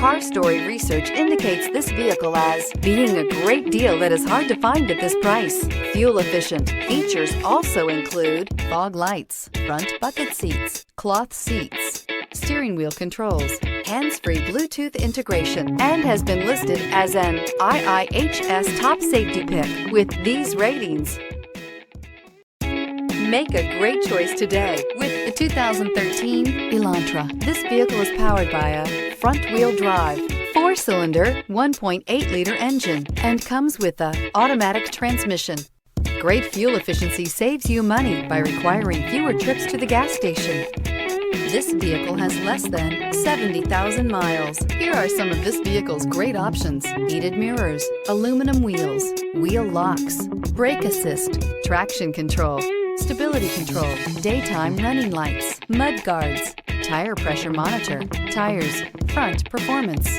Car Story research indicates this vehicle as being a great deal that is hard to find at this price. Fuel efficient. Features also include fog lights, front bucket seats, cloth seats, steering wheel controls, hands-free Bluetooth integration, and has been listed as an IIHS top safety pick with these ratings. Make a great choice today with the 2013 Elantra. This vehicle is powered by a front-wheel drive, 4-cylinder, 1.8-liter engine, and comes with a automatic transmission. Great fuel efficiency saves you money by requiring fewer trips to the gas station. This vehicle has less than 70,000 miles. Here are some of this vehicle's great options: heated mirrors, aluminum wheels, wheel locks, brake assist, traction control, stability control, daytime running lights, mud guards, tire pressure monitor, tires, front performance.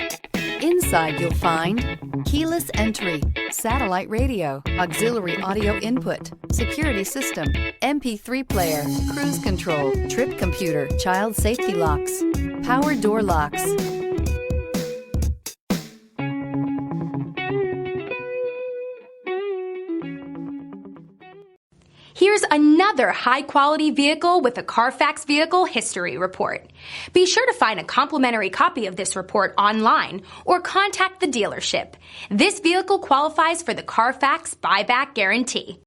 Inside you'll find keyless entry, satellite radio, auxiliary audio input, security system, MP3 player, cruise control, trip computer, child safety locks, power door locks. Here's another high-quality vehicle with a Carfax Vehicle History Report. Be sure to find a complimentary copy of this report online or contact the dealership. This vehicle qualifies for the Carfax Buyback Guarantee.